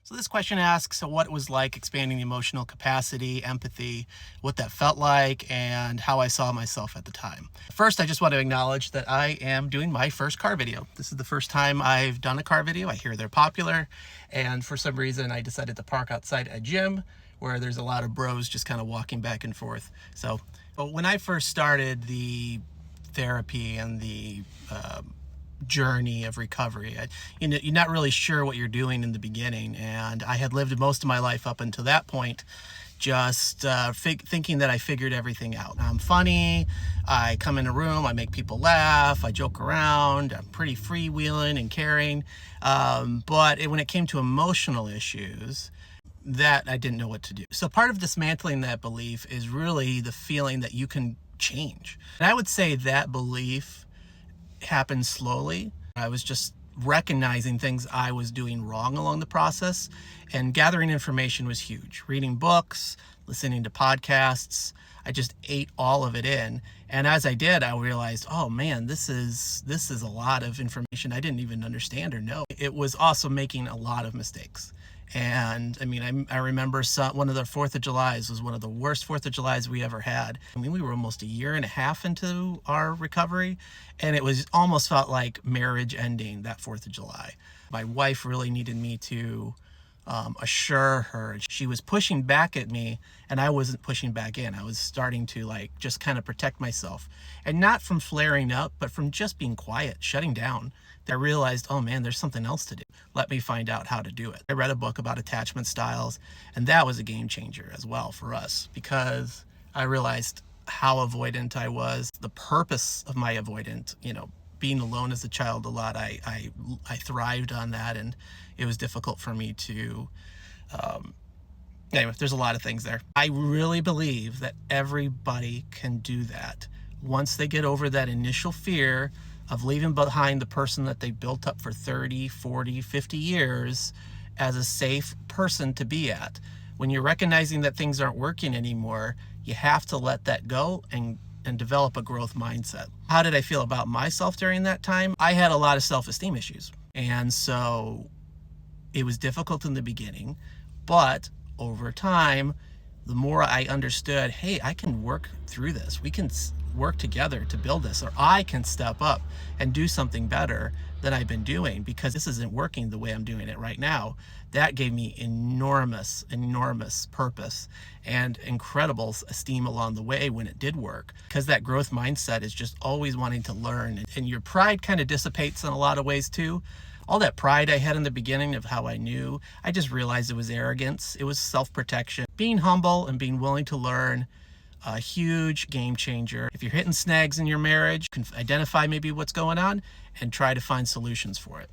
So this question asks what it was like expanding the emotional capacity, empathy, what that felt like, and how I saw myself at the time. First, I just want to acknowledge that I am doing my first car video. This is the first time I've done a car video. I hear they're popular, and for some reason I decided to park outside a gym where there's a lot of bros just kind of walking back and forth. But when I first started the therapy and the journey of recovery. You're not really sure what you're doing in the beginning, and I had lived most of my life up until that point just thinking that I figured everything out. I'm funny, I come in a room, I make people laugh, I joke around, I'm pretty freewheeling and caring, but when it came to emotional issues, that I didn't know what to do. So part of dismantling that belief is really the feeling that you can change. And I would say that belief happened slowly. I was just recognizing things I was doing wrong along the process, and gathering information was huge. Reading books, listening to podcasts, I just ate all of it in. And as I did, I realized, oh man, this is a lot of information I didn't even understand or know. It was also making a lot of mistakes. And I remember one of the 4th of Julys was one of the worst 4th of Julys we ever had. We were almost a year and a half into our recovery, and it was almost felt like marriage ending that 4th of July. My wife really needed me to assure her. She was pushing back at me, and I wasn't pushing back in. I was starting to just kind of protect myself, and not from flaring up, but from just being quiet, shutting down. I realized, oh man, there's something else to do. Let me find out how to do it. I read a book about attachment styles, and that was a game changer as well for us, because I realized how avoidant I was, the purpose of my avoidant, being alone as a child a lot. I thrived on that, and it was difficult for me to, anyway, there's a lot of things there. I really believe that everybody can do that once they get over that initial fear of leaving behind the person that they built up for 30, 40, 50 years as a safe person to be at. When you're recognizing that things aren't working anymore, you have to let that go and develop a growth mindset. How did I feel about myself during that time? I had a lot of self-esteem issues. And so it was difficult in the beginning, but over time, the more I understood, hey, I can work through this. We can work together to build this, or I can step up and do something better than I've been doing because this isn't working the way I'm doing it right now. That gave me enormous purpose and incredible esteem along the way when it did work, because that growth mindset is just always wanting to learn, and your pride kind of dissipates in a lot of ways too. All that pride I had in the beginning of how I knew, I just realized it was arrogance. It was self-protection. Being humble and being willing to learn, a huge game changer. If you're hitting snags in your marriage, you can identify maybe what's going on and try to find solutions for it.